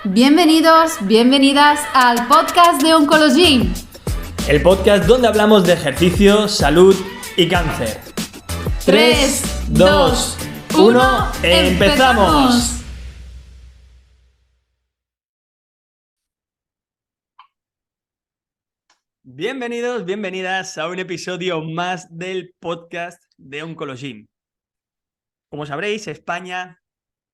Bienvenidos, bienvenidas al podcast de Oncology. El podcast donde hablamos de ejercicio, salud y cáncer. 3, 2, 1, ¡empezamos! Bienvenidos, bienvenidas a un episodio más del podcast de Oncology. Como sabréis, España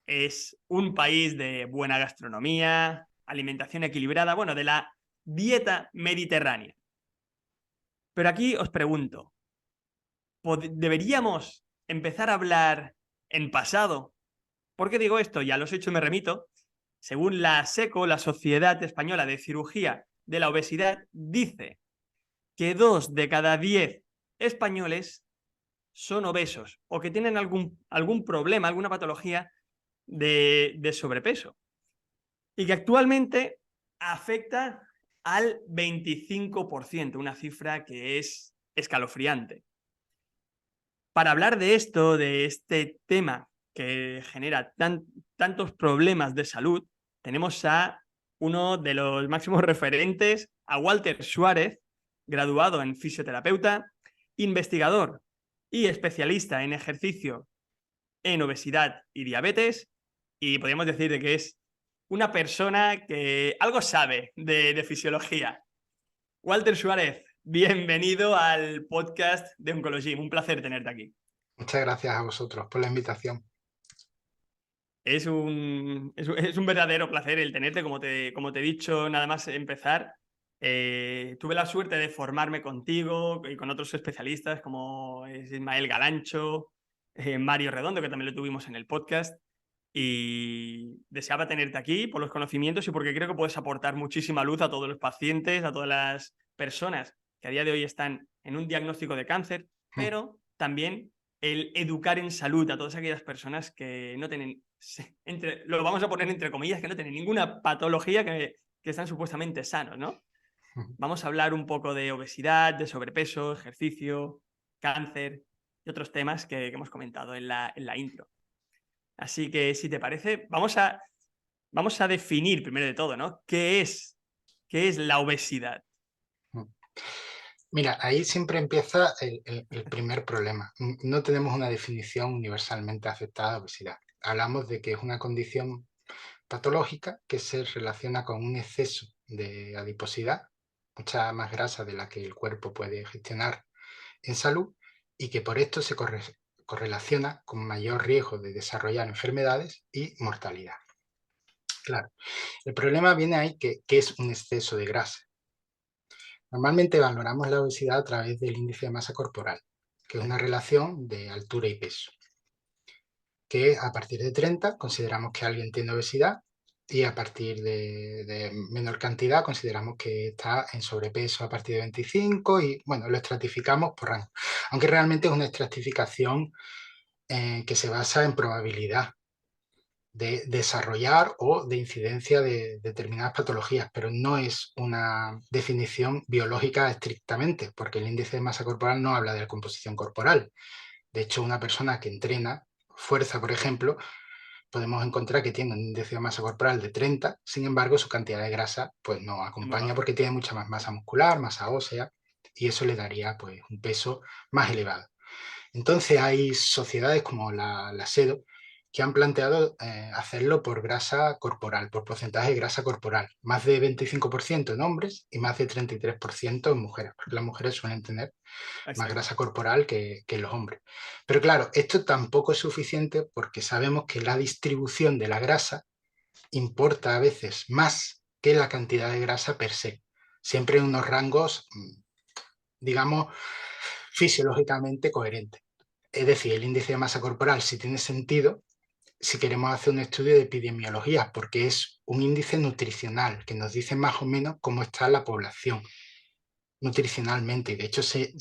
es un país de buena gastronomía, alimentación equilibrada, bueno, de la dieta mediterránea. Pero aquí os pregunto, ¿deberíamos empezar a hablar en pasado? ¿Por qué digo esto? Ya a los hechos me remito. Según la SECO, la Sociedad Española de Cirugía de la Obesidad, dice que 2 de cada 10 españoles son obesos o que tienen algún problema, alguna patología de sobrepeso. Y que actualmente afecta al 25%, una cifra que es escalofriante. Para hablar de esto, de este tema que genera tantos problemas de salud, tenemos a uno de los máximos referentes, a Walter Suárez, graduado en fisioterapeuta, investigador y especialista en ejercicio en obesidad y diabetes, y podríamos decir de que es una persona que algo sabe de fisiología. Walter Suárez, bienvenido al podcast de Oncology. Un placer tenerte aquí. Muchas gracias a vosotros por la invitación. Es un verdadero placer el tenerte, como te he dicho, nada más empezar. Tuve la suerte de formarme contigo y con otros especialistas como Ismael Galancho, Mario Redondo, que también lo tuvimos en el podcast, y deseaba tenerte aquí por los conocimientos y porque creo que puedes aportar muchísima luz a todos los pacientes, a todas las personas que a día de hoy están en un diagnóstico de cáncer, pero también el educar en salud a todas aquellas personas que no tienen, lo vamos a poner entre comillas, que no tienen ninguna patología, que están supuestamente sanos, ¿no? Vamos a hablar un poco de obesidad, de sobrepeso, ejercicio, cáncer y otros temas que hemos comentado en la intro. Así que, si te parece, vamos a definir primero de todo, ¿no? ¿Qué es la obesidad? Mira, ahí siempre empieza el primer problema. No tenemos una definición universalmente aceptada de obesidad. Hablamos de que es una condición patológica que se relaciona con un exceso de adiposidad, mucha más grasa de la que el cuerpo puede gestionar en salud, y que por esto se correlaciona con mayor riesgo de desarrollar enfermedades y mortalidad. Claro, el problema viene ahí que es un exceso de grasa. Normalmente valoramos la obesidad a través del índice de masa corporal, que es una relación de altura y peso, que a partir de 30 consideramos que alguien tiene obesidad y a partir de menor cantidad consideramos que está en sobrepeso a partir de 25 y bueno, lo estratificamos por rango, aunque realmente es una estratificación que se basa en probabilidad de desarrollar o de incidencia de determinadas patologías, pero no es una definición biológica estrictamente, porque el índice de masa corporal no habla de la composición corporal. De hecho, una persona que entrena fuerza, por ejemplo, podemos encontrar que tiene un índice de masa corporal de 30, sin embargo, su cantidad de grasa pues no acompaña porque tiene mucha más masa muscular, masa ósea, y eso le daría pues un peso más elevado. Entonces hay sociedades como la SEDO que han planteado hacerlo por grasa corporal, por porcentaje de grasa corporal, más de 25% en hombres y más de 33% en mujeres, porque las mujeres suelen tener más grasa corporal que los hombres. Pero claro, esto tampoco es suficiente porque sabemos que la distribución de la grasa importa a veces más que la cantidad de grasa per se, siempre en unos rangos, digamos, fisiológicamente coherentes. Es decir, el índice de masa corporal sí tiene sentido si queremos hacer un estudio de epidemiología, porque es un índice nutricional que nos dice más o menos cómo está la población nutricionalmente, y de hecho se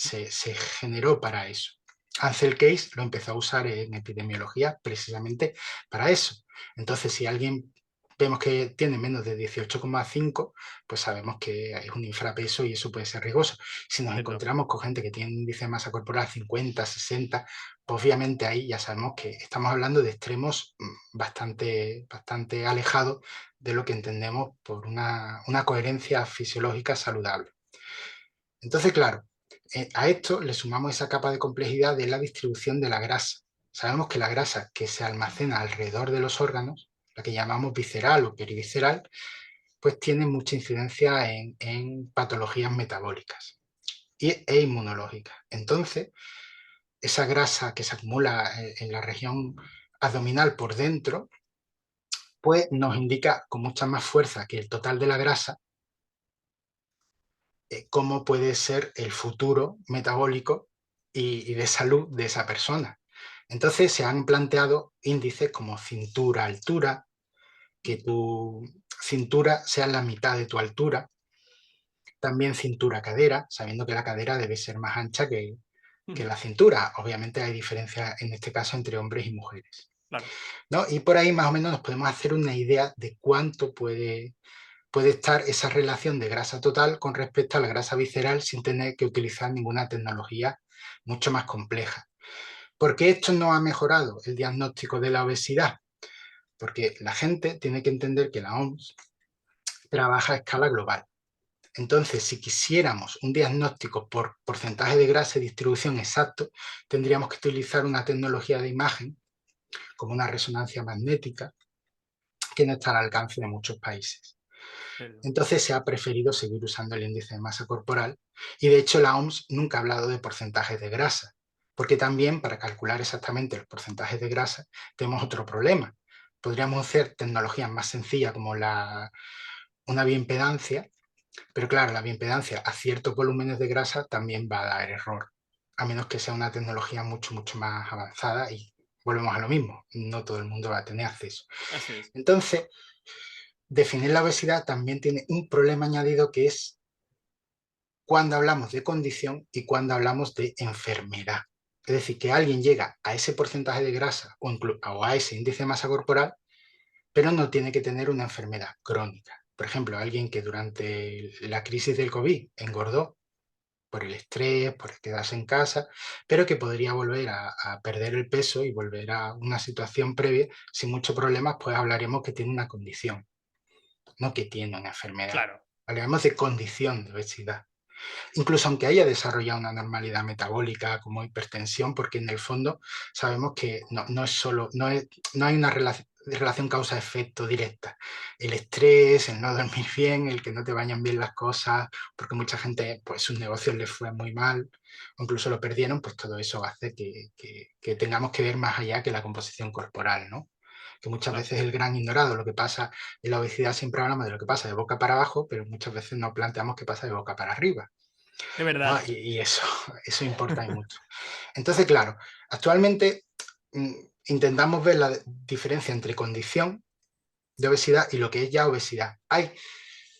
generó para eso. Ansel Keys lo empezó a usar en epidemiología precisamente para eso. Entonces, si alguien vemos que tiene menos de 18,5, pues sabemos que es un infrapeso y eso puede ser riesgoso. Si nos Entiendo. encontramos con gente que tiene un índice de masa corporal 50, 60, pues obviamente ahí ya sabemos que estamos hablando de extremos bastante alejados de lo que entendemos por una coherencia fisiológica saludable. Entonces, claro, a esto le sumamos esa capa de complejidad de la distribución de la grasa. Sabemos que la grasa que se almacena alrededor de los órganos, la que llamamos visceral o perivisceral, pues tiene mucha incidencia en patologías metabólicas e inmunológicas. Entonces, esa grasa que se acumula en la región abdominal por dentro, pues nos indica con mucha más fuerza que el total de la grasa cómo puede ser el futuro metabólico y de salud de esa persona. Entonces se han planteado índices como cintura-altura, que tu cintura sea la mitad de tu altura, también cintura-cadera, sabiendo que la cadera debe ser más ancha que la cintura. Obviamente hay diferencias en este caso entre hombres y mujeres. Claro. ¿No? Y por ahí más o menos nos podemos hacer una idea de cuánto puede estar esa relación de grasa total con respecto a la grasa visceral sin tener que utilizar ninguna tecnología mucho más compleja. ¿Por qué esto no ha mejorado el diagnóstico de la obesidad? Porque la gente tiene que entender que la OMS trabaja a escala global. Entonces, si quisiéramos un diagnóstico por porcentaje de grasa y distribución exacto, tendríamos que utilizar una tecnología de imagen, como una resonancia magnética, que no está al alcance de muchos países. Entonces se ha preferido seguir usando el índice de masa corporal y de hecho la OMS nunca ha hablado de porcentajes de grasa, porque también para calcular exactamente los porcentajes de grasa tenemos otro problema. Podríamos hacer tecnologías más sencillas como una bioimpedancia, pero claro, la bioimpedancia a ciertos volúmenes de grasa también va a dar error, a menos que sea una tecnología mucho más avanzada y volvemos a lo mismo, no todo el mundo va a tener acceso. Así es. Entonces, definir la obesidad también tiene un problema añadido que es cuando hablamos de condición y cuando hablamos de enfermedad. Es decir, que alguien llega a ese porcentaje de grasa o a ese índice de masa corporal, pero no tiene que tener una enfermedad crónica. Por ejemplo, alguien que durante la crisis del COVID engordó por el estrés, por quedarse en casa, pero que podría volver a perder el peso y volver a una situación previa sin muchos problemas, pues hablaremos que tiene una condición, no que tiene una enfermedad. Claro. Hablaremos de condición de obesidad. Incluso aunque haya desarrollado una normalidad metabólica como hipertensión, porque en el fondo sabemos que no hay una relación causa-efecto directa. El estrés, el no dormir bien, el que no te vayan bien las cosas, porque mucha gente, pues sus negocios les fue muy mal, o incluso lo perdieron, pues todo eso hace que tengamos que ver más allá que la composición corporal, ¿no? Que muchas Claro. veces es el gran ignorado. Lo que pasa en la obesidad siempre hablamos de lo que pasa de boca para abajo, pero muchas veces no planteamos qué pasa de boca para arriba. De ¿No? verdad. Y eso importa mucho. Entonces, claro, actualmente intentamos ver la diferencia entre condición de obesidad y lo que es ya obesidad. Hay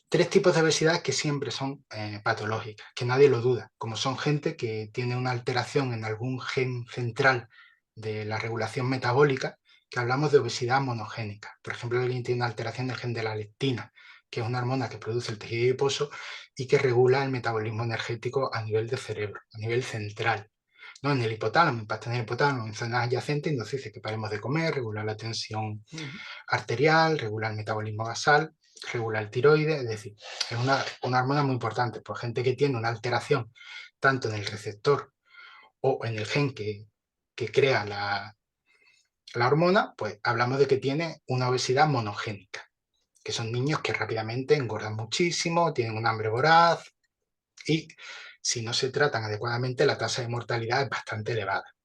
tres tipos de obesidad que siempre son patológicas, que nadie lo duda, como son gente que tiene una alteración en algún gen central de la regulación metabólica, que hablamos de obesidad monogénica. Por ejemplo, alguien tiene una alteración del gen de la leptina, que es una hormona que produce el tejido adiposo y que regula el metabolismo energético a nivel de cerebro, a nivel central. ¿No? En el hipotálamo, impacta en el hipotálamo, en zonas adyacentes, y nos dice que paremos de comer, regular la tensión arterial, regular el metabolismo basal, regula el tiroides, es decir, es una hormona muy importante. Por gente que tiene una alteración tanto en el receptor o en el gen que crea la hormona, pues hablamos de que tiene una obesidad monogénica, que son niños que rápidamente engordan muchísimo, tienen un hambre voraz y si no se tratan adecuadamente la tasa de mortalidad es bastante elevada.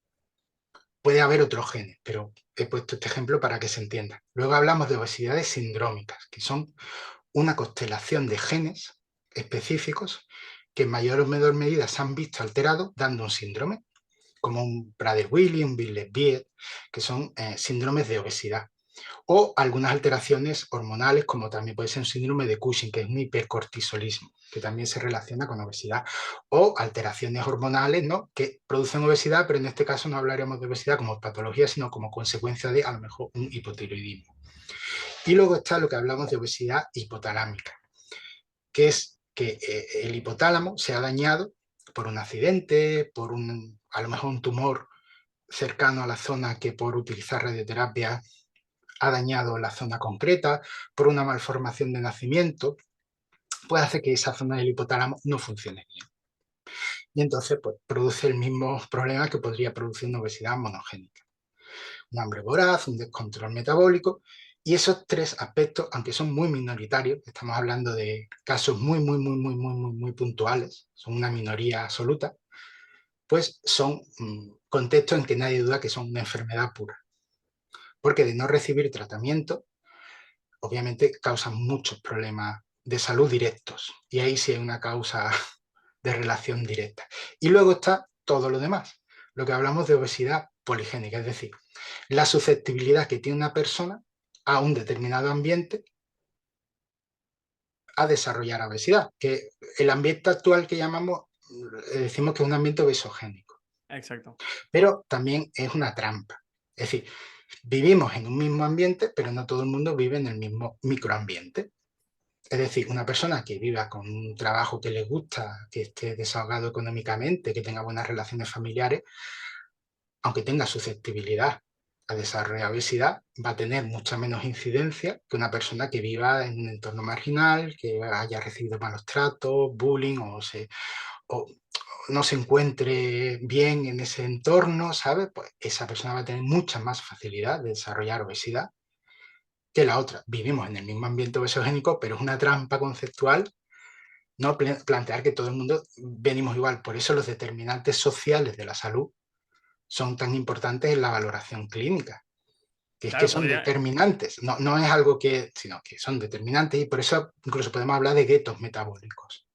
Puede haber otros genes, pero he puesto este ejemplo para que se entienda. Luego hablamos de obesidades sindrómicas, que son una constelación de genes específicos que en mayor o menor medida se han visto alterados dando un síndrome, como un Prader-Willi, un Bill-Leviet, que son síndromes de obesidad. O algunas alteraciones hormonales, como también puede ser un síndrome de Cushing, que es un hipercortisolismo, que también se relaciona con obesidad. O alteraciones hormonales, ¿no?, que producen obesidad, pero en este caso no hablaremos de obesidad como patología, sino como consecuencia de, a lo mejor, un hipotiroidismo. Y luego está lo que hablamos de obesidad hipotalámica, que es que el hipotálamo se ha dañado por un accidente, a lo mejor un tumor cercano a la zona que por utilizar radioterapia ha dañado la zona concreta, por una malformación de nacimiento, puede hacer que esa zona del hipotálamo no funcione bien. Y entonces pues, produce el mismo problema que podría producir una obesidad monogénica. Un hambre voraz, un descontrol metabólico, y esos tres aspectos, aunque son muy minoritarios, estamos hablando de casos muy puntuales, son una minoría absoluta, pues son contextos en que nadie duda que son una enfermedad pura. Porque de no recibir tratamiento, obviamente causan muchos problemas de salud directos. Y ahí sí hay una causa de relación directa. Y luego está todo lo demás, lo que hablamos de obesidad poligénica, es decir, la susceptibilidad que tiene una persona a un determinado ambiente a desarrollar obesidad, que el ambiente actual que llamamos, decimos que es un ambiente obesogénico. Exacto. Pero también es una trampa. Es decir, vivimos en un mismo ambiente, pero no todo el mundo vive en el mismo microambiente. Es decir, una persona que viva con un trabajo que le gusta, que esté desahogado económicamente, que tenga buenas relaciones familiares, aunque tenga susceptibilidad a desarrollar obesidad, va a tener mucha menos incidencia que una persona que viva en un entorno marginal, que haya recibido malos tratos, bullying o no se encuentre bien en ese entorno, ¿sabes? Pues esa persona va a tener mucha más facilidad de desarrollar obesidad que la otra. Vivimos en el mismo ambiente obesogénico, pero es una trampa conceptual no plantear que todo el mundo venimos igual. Por eso los determinantes sociales de la salud son tan importantes en la valoración clínica, que es que Claro, son podría... determinantes, no es algo sino que son determinantes y por eso incluso podemos hablar de guetos metabólicos,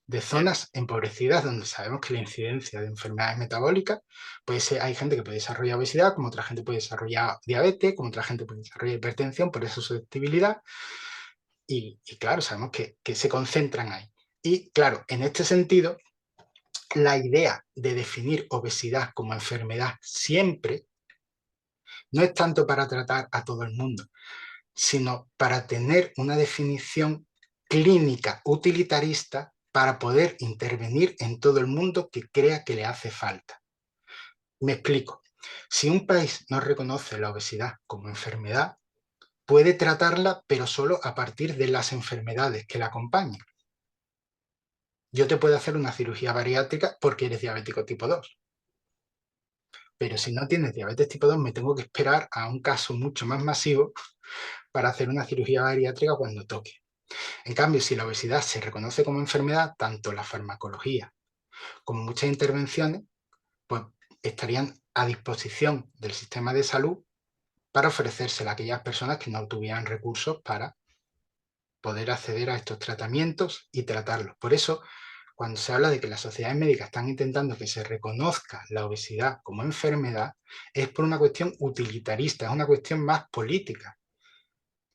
de zonas empobrecidas donde sabemos que la incidencia de enfermedades metabólicas puede ser, hay gente que puede desarrollar obesidad, como otra gente puede desarrollar diabetes, como otra gente puede desarrollar hipertensión, por esa susceptibilidad, y claro, sabemos que se concentran ahí. Y claro, en este sentido, la idea de definir obesidad como enfermedad siempre no es tanto para tratar a todo el mundo, sino para tener una definición clínica utilitarista para poder intervenir en todo el mundo que crea que le hace falta. Me explico. Si un país no reconoce la obesidad como enfermedad, puede tratarla, pero solo a partir de las enfermedades que la acompañan. Yo te puedo hacer una cirugía bariátrica porque eres diabético tipo 2. Pero si no tienes diabetes tipo 2, me tengo que esperar a un caso mucho más masivo para hacer una cirugía bariátrica cuando toque. En cambio, si la obesidad se reconoce como enfermedad, tanto la farmacología como muchas intervenciones, pues estarían a disposición del sistema de salud para ofrecérsela a aquellas personas que no tuvieran recursos para poder acceder a estos tratamientos y tratarlos. Por eso, cuando se habla de que las sociedades médicas están intentando que se reconozca la obesidad como enfermedad, es por una cuestión utilitarista, es una cuestión más política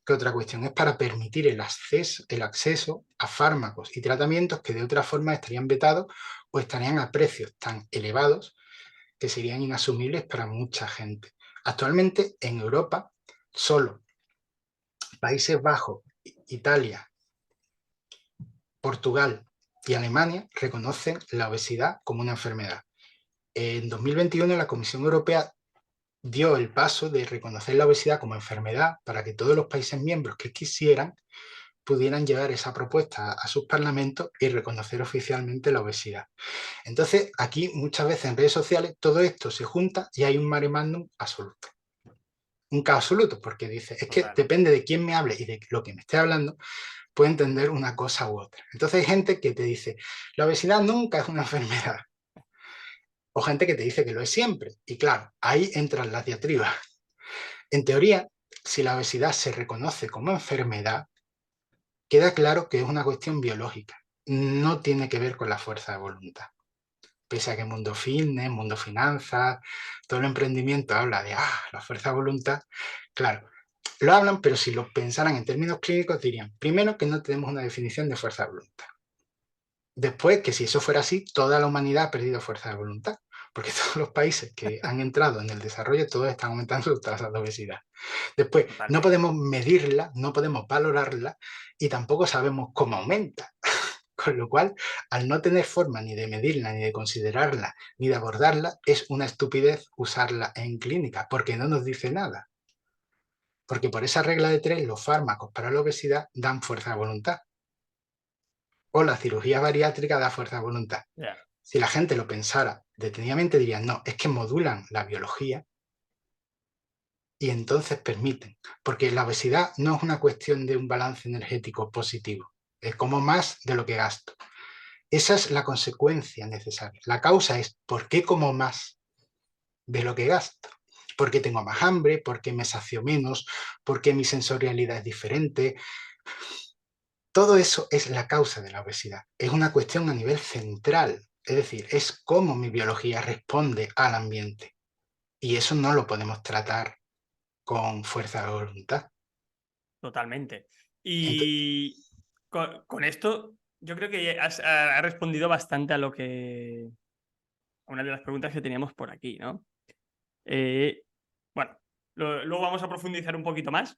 que otra cuestión. Es para permitir el acceso a fármacos y tratamientos que de otra forma estarían vetados o estarían a precios tan elevados que serían inasumibles para mucha gente. Actualmente en Europa, solo Países Bajos, Italia, Portugal y Alemania reconocen la obesidad como una enfermedad. En 2021 la Comisión Europea dio el paso de reconocer la obesidad como enfermedad para que todos los países miembros que quisieran pudieran llevar esa propuesta a sus parlamentos y reconocer oficialmente la obesidad. Entonces, aquí muchas veces en redes sociales todo esto se junta y hay un mare magnum absoluto. Un caos absoluto, porque dice, es que depende de quién me hable y de lo que me esté hablando, puede entender una cosa u otra. Entonces hay gente que te dice, la obesidad nunca es una enfermedad. O gente que te dice que lo es siempre. Y claro, ahí entran las diatribas. En teoría, si la obesidad se reconoce como enfermedad, queda claro que es una cuestión biológica. No tiene que ver con la fuerza de voluntad. Pese a que mundo fitness, mundo finanzas, todo el emprendimiento habla de la fuerza de voluntad, claro, lo hablan, pero si lo pensaran en términos clínicos dirían, primero que no tenemos una definición de fuerza de voluntad. Después, que si eso fuera así, toda la humanidad ha perdido fuerza de voluntad, porque todos los países que han entrado en el desarrollo, todos están aumentando sus tasas de obesidad. Después, no Totalmente. podemos medirla, no podemos valorarla y tampoco sabemos cómo aumenta. Con lo cual, al no tener forma ni de medirla, ni de considerarla, ni de abordarla, es una estupidez usarla en clínica, porque no nos dice nada. Porque por esa regla de 3, los fármacos para la obesidad dan fuerza de voluntad. O la cirugía bariátrica da fuerza de voluntad. Ya. Si la gente lo pensara detenidamente, dirían, no, es que modulan la biología y entonces permiten. Porque la obesidad no es una cuestión de un balance energético positivo. Es como más de lo que gasto. Esa es la consecuencia necesaria. La causa es ¿por qué como más de lo que gasto? ¿Por qué tengo más hambre? ¿Por qué me sacio menos? ¿Por qué mi sensorialidad es diferente? Todo eso es la causa de la obesidad. Es una cuestión a nivel central. Es decir, es cómo mi biología responde al ambiente. Y eso no lo podemos tratar con fuerza de voluntad. Totalmente. Entonces, Y con esto, yo creo que has respondido bastante a lo que. A una de las preguntas que teníamos por aquí, ¿no? Bueno, luego vamos a profundizar un poquito más.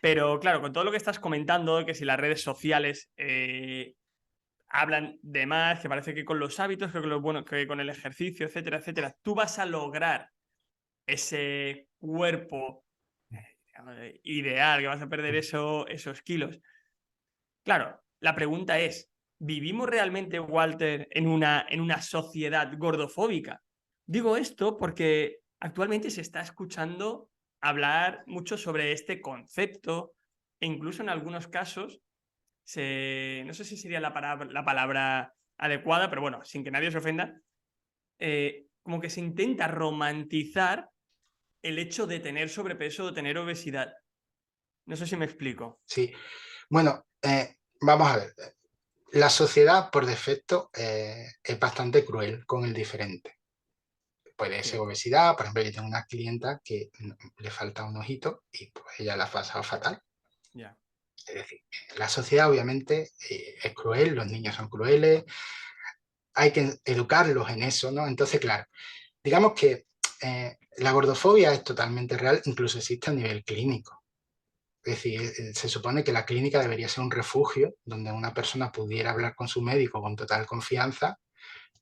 Pero claro, con todo lo que estás comentando, que si las redes sociales hablan de más, que parece que con los hábitos, que con el ejercicio, etcétera, etcétera, tú vas a lograr ese cuerpo ideal, que vas a perder esos kilos. Claro, la pregunta es, ¿vivimos realmente, Walter, en una sociedad gordofóbica? Digo esto porque actualmente se está escuchando hablar mucho sobre este concepto e incluso en algunos casos, no sé si sería la palabra adecuada, pero bueno, sin que nadie se ofenda, como que se intenta romantizar el hecho de tener sobrepeso o de tener obesidad. No sé si me explico. sí. Bueno, vamos a ver. La sociedad, por defecto, es bastante cruel con el diferente. Puede ser Sí, obesidad, por ejemplo, yo tengo una clienta que le falta un ojito y pues ella la ha pasado fatal. ya. Es decir, la sociedad obviamente es cruel, los niños son crueles, hay que educarlos en eso, ¿no? Entonces, claro, digamos que la gordofobia es totalmente real, incluso existe a nivel clínico. Es decir, se supone que la clínica debería ser un refugio donde una persona pudiera hablar con su médico con total confianza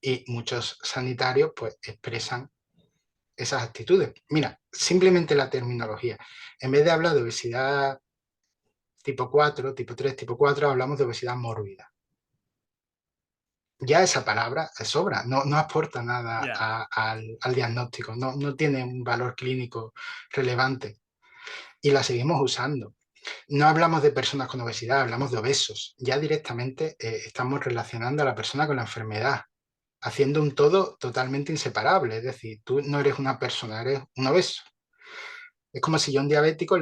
y muchos sanitarios pues expresan esas actitudes. Mira, simplemente la terminología. En vez de hablar de obesidad tipo 4, tipo 3, tipo 4, hablamos de obesidad mórbida. Ya esa palabra sobra, no aporta nada Ya. al diagnóstico, no tiene un valor clínico relevante y la seguimos usando. No hablamos de personas con obesidad, hablamos de obesos. Ya directamente estamos relacionando a la persona con la enfermedad, haciendo un todo totalmente inseparable. Es decir, tú no eres una persona, eres un obeso. Es como si yo a un diabético,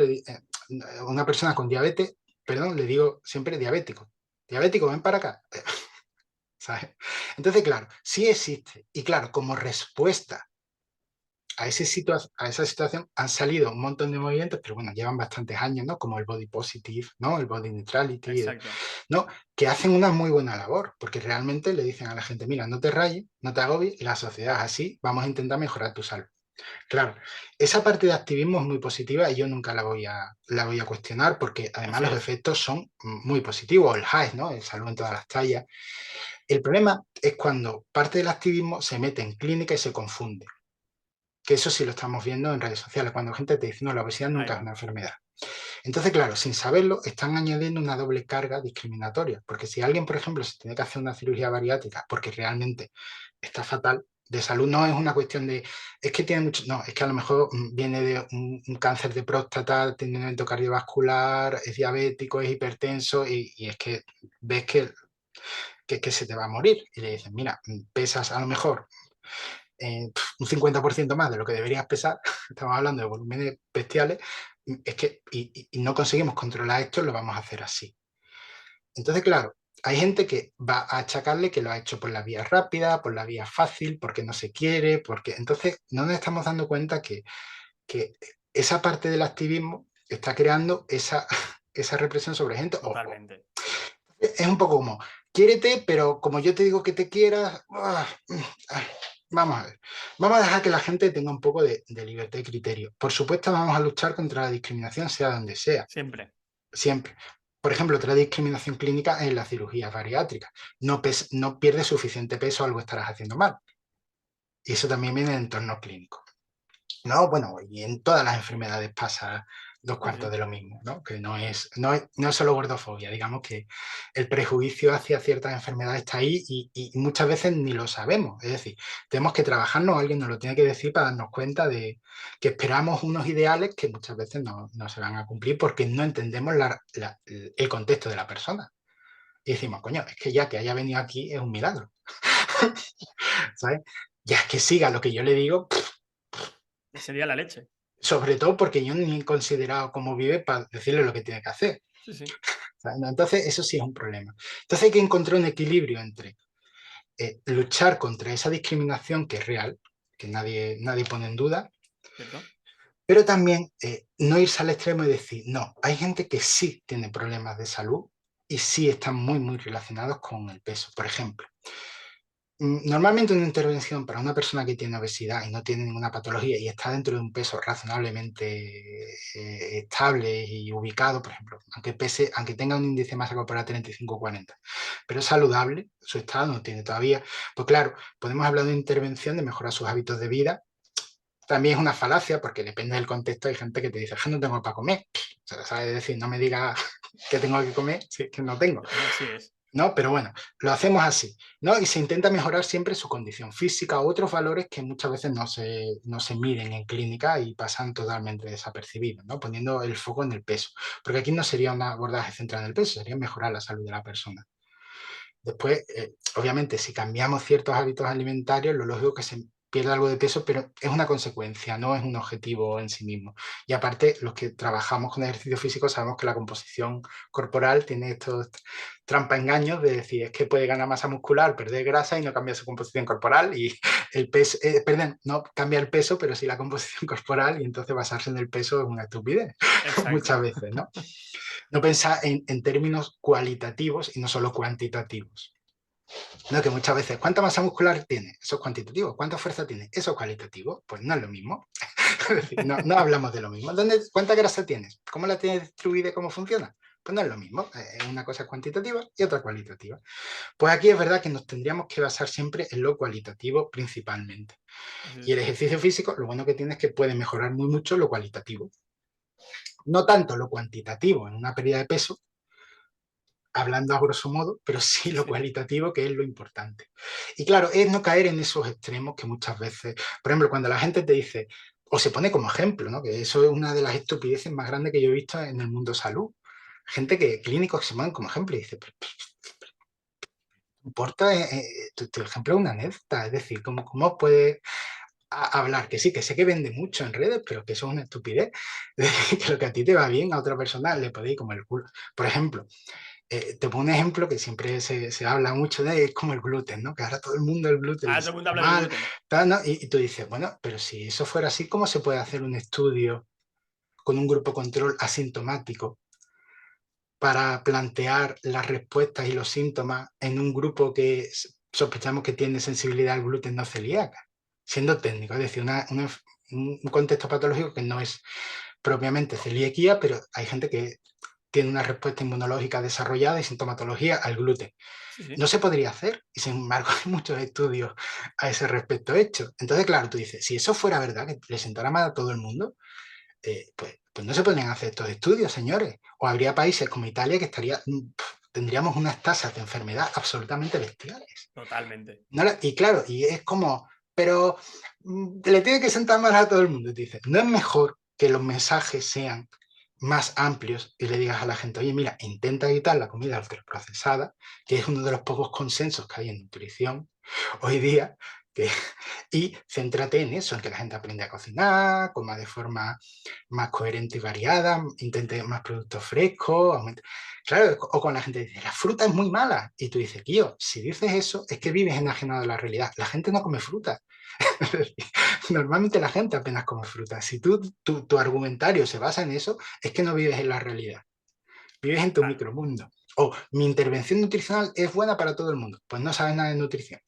una persona con diabetes, perdón, le digo siempre diabético. Diabético, ven para acá. ¿Sabes? Entonces, claro, sí existe. Y claro, como respuesta a esa situación han salido un montón de movimientos, pero bueno, llevan bastantes años, ¿no? Como el body positive, ¿no? El body neutrality, Exacto. ¿no? Que hacen una muy buena labor, porque realmente le dicen a la gente, mira, no te rayes, no te agobies, la sociedad es así, vamos a intentar mejorar tu salud. Claro, esa parte de activismo es muy positiva y yo nunca la voy a cuestionar porque además Así los es. efectos son muy positivos, el HAES, ¿no? El salud en todas las tallas. El problema es cuando parte del activismo se mete en clínica y se confunde, que eso sí lo estamos viendo en redes sociales, cuando gente te dice, no, la obesidad nunca Ahí. es una enfermedad. Entonces, claro, sin saberlo, están añadiendo una doble carga discriminatoria, porque si alguien, por ejemplo, se tiene que hacer una cirugía bariátrica porque realmente está fatal de salud, no es una cuestión de, es que tiene mucho, no, es que a lo mejor viene de un cáncer de próstata, tiene un evento cardiovascular, es diabético, es hipertenso y es que ves que se te va a morir. Y le dicen, mira, pesas a lo mejor un 50% más de lo que deberías pesar, estamos hablando de volúmenes bestiales, es que y no conseguimos controlar esto, lo vamos a hacer así. Entonces, claro, hay gente que va a achacarle que lo ha hecho por la vía rápida, por la vía fácil, porque no se quiere, porque entonces no nos estamos dando cuenta que esa parte del activismo está creando esa represión sobre gente. Totalmente. Es un poco como, quiérete, pero como yo te digo que te quieras, vamos a ver. Vamos a dejar que la gente tenga un poco de libertad y criterio. Por supuesto, vamos a luchar contra la discriminación, sea donde sea. Siempre. Siempre. Por ejemplo, otra discriminación clínica es la cirugía bariátrica. No pierdes suficiente peso, algo estarás haciendo mal. Y eso también viene en entornos clínicos. No, bueno, y en todas las enfermedades pasa dos cuartos de lo mismo, ¿no? Que no es solo gordofobia, digamos que el prejuicio hacia ciertas enfermedades está ahí y muchas veces ni lo sabemos. Es decir, tenemos que trabajarnos, alguien nos lo tiene que decir para darnos cuenta de que esperamos unos ideales que muchas veces no se van a cumplir porque no entendemos el contexto de la persona. Y decimos, coño, es que ya que haya venido aquí es un milagro. ¿Sabes? Ya es que siga lo que yo le digo. Sería la leche. Sobre todo porque yo ni he considerado cómo vive para decirle lo que tiene que hacer. Sí, sí. Entonces, eso sí es un problema. Entonces hay que encontrar un equilibrio entre luchar contra esa discriminación que es real, que nadie pone en duda, ¿Cierto? pero también no irse al extremo y decir, no, hay gente que sí tiene problemas de salud y sí están muy, muy relacionados con el peso. Por ejemplo, normalmente una intervención para una persona que tiene obesidad y no tiene ninguna patología y está dentro de un peso razonablemente estable y ubicado, por ejemplo, aunque tenga un índice de masa corporal 35 o 40, pero es saludable, su estado no tiene todavía, pues claro, podemos hablar de una intervención de mejorar sus hábitos de vida. También es una falacia porque depende del contexto, hay gente que te dice, que no tengo para comer. O sea, ¿sabes? Decir, no me digas que tengo que comer si es que no tengo. Así es. ¿No? Pero bueno, lo hacemos así, ¿no? Y se intenta mejorar siempre su condición física o otros valores que muchas veces no se miden en clínica y pasan totalmente desapercibidos, ¿no? Poniendo el foco en el peso. Porque aquí no sería un abordaje centrado en el peso, sería mejorar la salud de la persona. Después, obviamente, si cambiamos ciertos hábitos alimentarios, lo lógico es que se pierda algo de peso, pero es una consecuencia, no es un objetivo en sí mismo. Y aparte, los que trabajamos con ejercicio físico sabemos que la composición corporal tiene estos trampa-engaños de decir, es que puede ganar masa muscular, perder grasa y no cambia su composición corporal y el peso, perdón, no cambia el peso, pero sí la composición corporal y entonces basarse en el peso es una estupidez muchas veces, ¿no? No pensar en términos cualitativos y no solo cuantitativos. No, que muchas veces, ¿cuánta masa muscular tiene? Eso es cuantitativo. ¿Cuánta fuerza tiene? Eso es cualitativo. Pues no es lo mismo. Es decir, no hablamos de lo mismo. ¿Cuánta grasa tienes? ¿Cómo la tienes distribuida y cómo funciona? Pues no es lo mismo. Una cosa es cuantitativa y otra cualitativa. Pues aquí es verdad que nos tendríamos que basar siempre en lo cualitativo principalmente. Y el ejercicio físico, lo bueno que tiene es que puede mejorar muy mucho lo cualitativo. No tanto lo cuantitativo en una pérdida de peso, hablando a grosso modo, pero sí lo cualitativo, que es lo importante. Y claro, es no caer en esos extremos que muchas veces, por ejemplo, cuando la gente te dice, o se pone como ejemplo, ¿no? Que eso es una de las estupideces más grandes que yo he visto en el mundo salud. Gente clínicos que se ponen como ejemplo y dice, importa, tu ejemplo es una anécdota, es decir, ¿cómo puedes hablar? Que sí, que sé que vende mucho en redes, pero que eso es una estupidez. Es decir, que lo que a ti te va bien, a otra persona le puede ir como el culo. Por ejemplo, te pongo un ejemplo que siempre se habla mucho de, es como el gluten, ¿no? Que ahora todo el mundo el gluten Todo el mundo habla del gluten. Tal, ¿no? Y tú dices, bueno, pero si eso fuera así, ¿cómo se puede hacer un estudio con un grupo control asintomático para plantear las respuestas y los síntomas en un grupo que sospechamos que tiene sensibilidad al gluten no celíaca? Siendo técnico, es decir, un contexto patológico que no es propiamente celiaquía, pero hay gente que tiene una respuesta inmunológica desarrollada y sintomatología al gluten. Sí. No se podría hacer, y sin embargo hay muchos estudios a ese respecto hechos. Entonces, claro, tú dices, si eso fuera verdad, que le sentara mal a todo el mundo, pues no se podrían hacer estos estudios, señores. O habría países como Italia que tendríamos unas tasas de enfermedad absolutamente bestiales. Totalmente. Y claro, y es como, pero le tiene que sentar mal a todo el mundo. Te dices, no es mejor que los mensajes sean más amplios y le digas a la gente, oye, mira, intenta evitar la comida ultraprocesada, que es uno de los pocos consensos que hay en nutrición hoy día, y céntrate en eso, en que la gente aprenda a cocinar, coma de forma más coherente y variada, intente más productos frescos, claro, o con la gente dice, la fruta es muy mala, y tú dices, tío, si dices eso, es que vives enajenado de la realidad, la gente no come fruta. Normalmente la gente apenas come fruta. Si tu argumentario se basa en eso, es que no vives en la realidad. Vives en tu micromundo. O mi intervención nutricional es buena para todo el mundo. Pues no sabes nada de nutrición.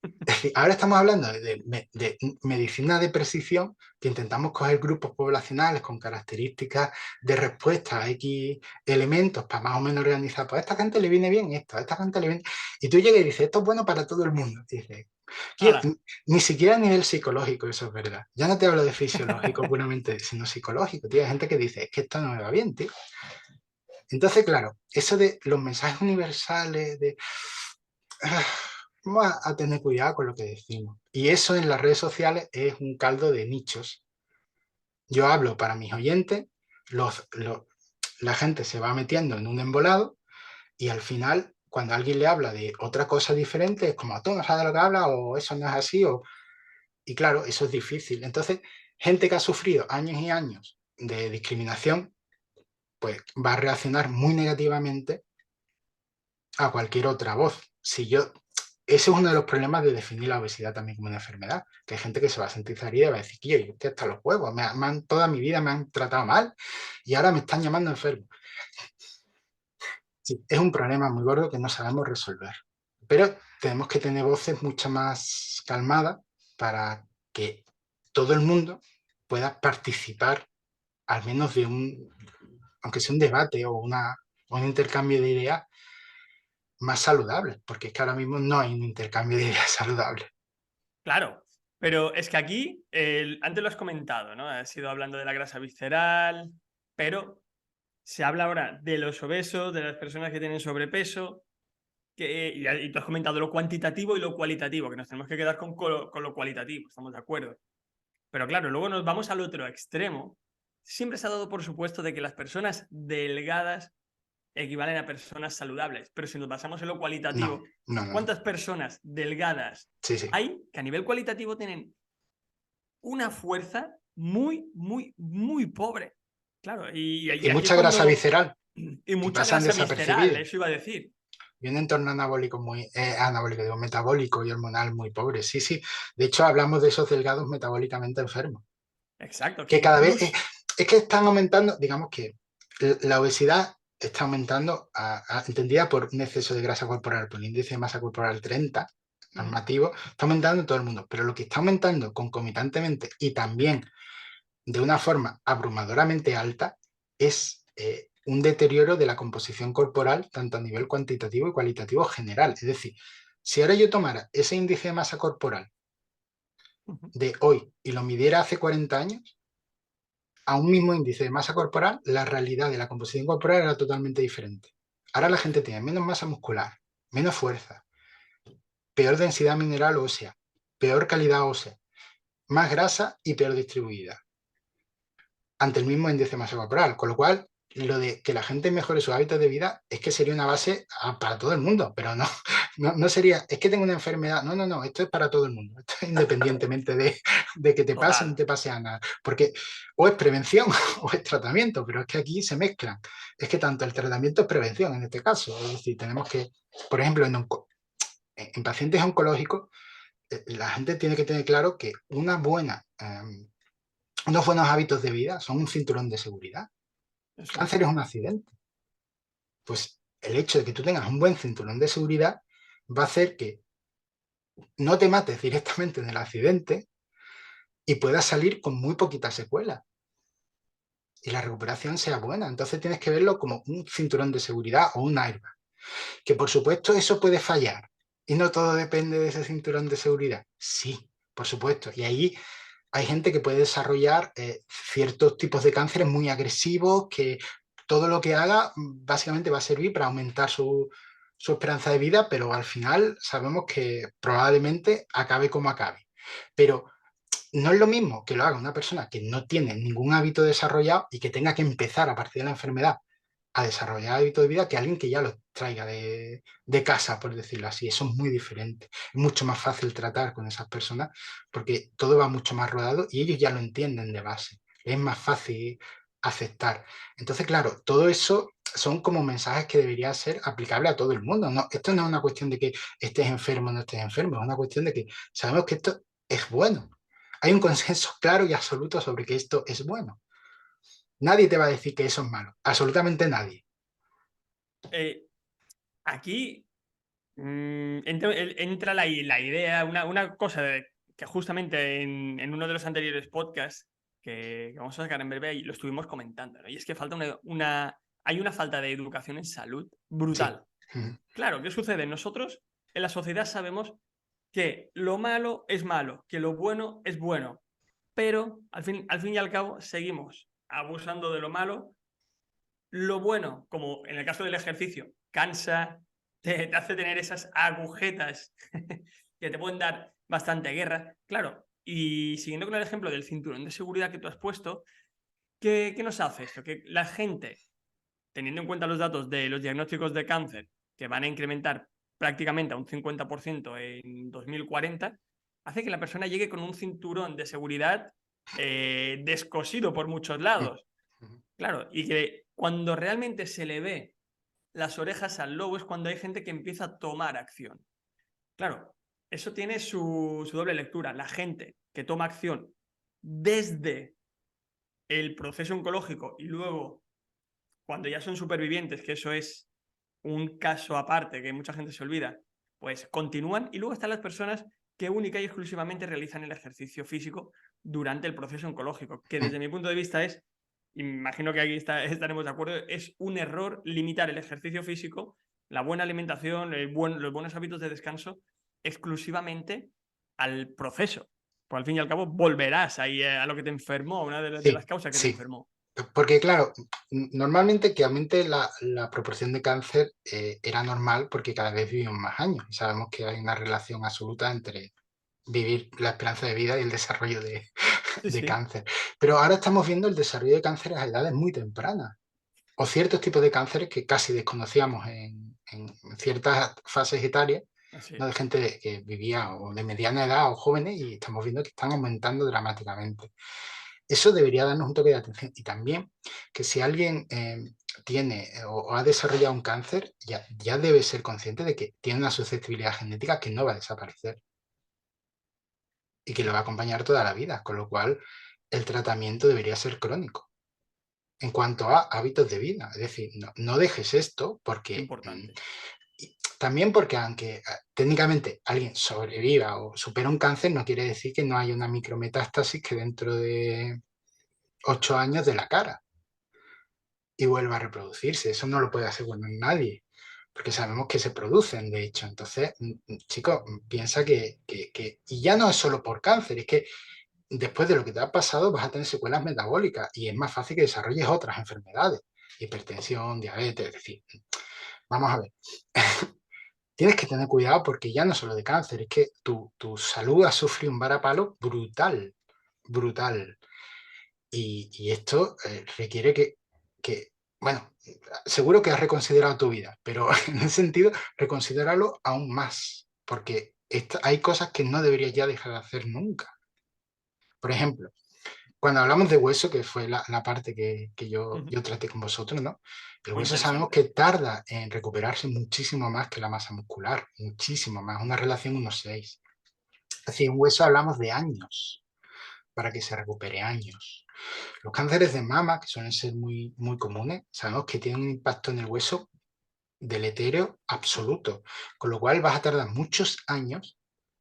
Es decir, ahora estamos hablando de medicina de precisión, que intentamos coger grupos poblacionales con características de respuesta a X elementos para más o menos organizar. Pues a esta gente le viene bien esto, a esta gente le viene... Y tú llegas y dices, esto es bueno para todo el mundo. Y dices, ¡Hala! ni siquiera a nivel psicológico eso es verdad. Ya no te hablo de fisiológico puramente, sino psicológico. Tío. Hay gente que dice, es que esto no me va bien, tío. Entonces, claro, eso de los mensajes universales, de... Vamos a tener cuidado con lo que decimos. Y eso en las redes sociales es un caldo de nichos. Yo hablo para mis oyentes, la gente se va metiendo en un embolado y al final, cuando alguien le habla de otra cosa diferente, es como, tú no sabes de lo que habla o eso no es así. Y claro, eso es difícil. Entonces, gente que ha sufrido años y años de discriminación, pues va a reaccionar muy negativamente a cualquier otra voz. Si yo, ese es uno de los problemas de definir la obesidad también como una enfermedad, que hay gente que se va a sentir herida y va a decir, que yo estoy hasta los huevos, toda mi vida me han tratado mal y ahora me están llamando enfermo. Sí, es un problema muy gordo que no sabemos resolver, pero tenemos que tener voces mucho más calmadas para que todo el mundo pueda participar al menos de aunque sea un debate o un intercambio de ideas más saludable, porque es que ahora mismo no hay un intercambio de ideas saludable. Claro, pero es que aquí, antes lo has comentado, ¿no? Has ido hablando de la grasa visceral, pero se habla ahora de los obesos, de las personas que tienen sobrepeso, y tú has comentado lo cuantitativo y lo cualitativo, que nos tenemos que quedar con lo cualitativo, estamos de acuerdo. Pero claro, luego nos vamos al otro extremo. Siempre se ha dado por supuesto de que las personas delgadas equivalen a personas saludables, pero si nos basamos en lo No, cualitativo, no, no. ¿cuántas personas delgadas Sí, sí. hay que a nivel cualitativo tienen una fuerza muy, muy, muy pobre? Claro, y Y aquí es mucha grasa cuando... visceral Y que mucha pasan grasa visceral, desapercibidos. eso iba a decir. Y un entorno anabólico anabólico, digo, metabólico y hormonal muy pobre. Sí, sí. De hecho, hablamos de esos delgados metabólicamente enfermos. Exacto, que Que cada vez, incluso... es que están aumentando, digamos que la obesidad está aumentando, entendida por un exceso de grasa corporal, por un índice de masa corporal 30, normativo, está aumentando en todo el mundo. Pero lo que está aumentando concomitantemente y también de una forma abrumadoramente alta es un deterioro de la composición corporal, tanto a nivel cuantitativo y cualitativo general. Es decir, si ahora yo tomara ese índice de masa corporal de hoy y lo midiera hace 40 años, a un mismo índice de masa corporal, la realidad de la composición corporal era totalmente diferente. Ahora la gente tiene menos masa muscular, menos fuerza, peor densidad mineral ósea, peor calidad ósea, más grasa y peor distribuida ante el mismo índice de masa corporal. Con lo cual, lo de que la gente mejore sus hábitos de vida es que sería una base para todo el mundo, pero no, no sería, es que tengo una enfermedad. No, no, no, esto es para todo el mundo. Esto es independientemente de que te pase o no Total. te pase a nada. Porque o es prevención o es tratamiento, pero es que aquí se mezclan. Es que tanto el tratamiento es prevención en este caso. Es decir, tenemos que, por ejemplo, en pacientes oncológicos, la gente tiene que tener claro que unos buenos hábitos de vida son un cinturón de seguridad. El Eso cáncer es. es un accidente. Pues el hecho de que tú tengas un buen cinturón de seguridad va a hacer que no te mates directamente en el accidente y puedas salir con muy poquitas secuelas y la recuperación sea buena. Entonces tienes que verlo como un cinturón de seguridad o un airbag. Que por supuesto eso puede fallar y no todo depende de ese cinturón de seguridad. Sí, por supuesto. Y ahí hay gente que puede desarrollar ciertos tipos de cánceres muy agresivos que todo lo que haga básicamente va a servir para aumentar su esperanza de vida, pero al final sabemos que probablemente acabe como acabe. Pero no es lo mismo que lo haga una persona que no tiene ningún hábito desarrollado y que tenga que empezar a partir de la enfermedad a desarrollar hábitos de vida que alguien que ya los traiga de casa, por decirlo así. Eso es muy diferente. Es mucho más fácil tratar con esas personas porque todo va mucho más rodado y ellos ya lo entienden de base. Es más fácil aceptar. Entonces, claro, todo eso son como mensajes que debería ser aplicable a todo el mundo. No, esto no es una cuestión de que estés enfermo o no estés enfermo, es una cuestión de que sabemos que esto es bueno. Hay un consenso claro y absoluto sobre que esto es bueno. Nadie te va a decir que eso es malo, absolutamente nadie. Eh, aquí entra la idea, una cosa que justamente en uno de los anteriores podcasts que vamos a sacar en breve y lo estuvimos comentando, ¿no? Y es que falta hay una falta de educación en salud Sí. brutal. Claro, ¿qué sucede? Nosotros en la sociedad sabemos que lo malo es malo, que lo bueno es bueno, pero al fin y al cabo seguimos abusando de lo malo. Lo bueno, como en el caso del ejercicio, cansa, te hace tener esas agujetas que te pueden dar bastante guerra. Claro, y siguiendo con el ejemplo del cinturón de seguridad que tú has puesto, ¿qué nos hace esto? Que la gente, teniendo en cuenta los datos de los diagnósticos de cáncer, que van a incrementar prácticamente a un 50% en 2040, hace que la persona llegue con un cinturón de seguridad descosido por muchos lados. Claro, y que cuando realmente se le ve las orejas al lobo es cuando hay gente que empieza a tomar acción. Claro, eso tiene su doble lectura. La gente que toma acción desde el proceso oncológico y luego cuando ya son supervivientes, que eso es un caso aparte que mucha gente se olvida, pues continúan. Y luego están las personas que única y exclusivamente realizan el ejercicio físico durante el proceso oncológico, que desde mi punto de vista es, imagino que aquí estaremos de acuerdo, es un error limitar el ejercicio físico, la buena alimentación, los buenos hábitos de descanso exclusivamente al proceso. Por al fin y al cabo volverás ahí a lo que te enfermó, una de las Sí, causas que te sí. enfermó. Porque claro, normalmente que aumente la proporción de cáncer era normal porque cada vez vivimos más años y sabemos que hay una relación absoluta entre vivir la esperanza de vida y el desarrollo Sí, de sí. cáncer. Pero ahora estamos viendo el desarrollo de cánceres a edades muy tempranas o ciertos tipos de cánceres que casi desconocíamos en ciertas fases etarias, Así ¿no? De es. gente que vivía o de mediana edad o jóvenes y estamos viendo que están aumentando dramáticamente. Eso debería darnos un toque de atención. Y también que si alguien tiene o ha desarrollado un cáncer, ya debe ser consciente de que tiene una susceptibilidad genética que no va a desaparecer y que lo va a acompañar toda la vida, con lo cual el tratamiento debería ser crónico. En cuanto a hábitos de vida, es decir, no dejes esto porque Importante. también porque aunque técnicamente alguien sobreviva o supera un cáncer, no quiere decir que no haya una micrometástasis que dentro de 8 años de la cara y vuelva a reproducirse. Eso no lo puede asegurar nadie, porque sabemos que se producen, de hecho. Entonces, chicos, piensa y ya no es solo por cáncer, es que después de lo que te ha pasado vas a tener secuelas metabólicas y es más fácil que desarrolles otras enfermedades, hipertensión, diabetes, es decir, vamos a ver. Tienes que tener cuidado porque ya no solo de cáncer, es que tu salud ha sufrido un varapalo brutal, brutal. Y esto requiere bueno, seguro que has reconsiderado tu vida, pero en ese sentido, reconsidéralo aún más, porque hay cosas que no deberías ya dejar de hacer nunca. Por ejemplo, cuando hablamos de hueso, que fue la parte que yo traté con vosotros, ¿no? El Muy hueso sabemos interesante. que tarda en recuperarse muchísimo más que la masa muscular, muchísimo más, una relación 1:6. Es decir, un hueso hablamos de años, para que se recupere años. Los cánceres de mama, que suelen ser muy, muy comunes, sabemos que tienen un impacto en el hueso deletéreo absoluto, con lo cual vas a tardar muchos años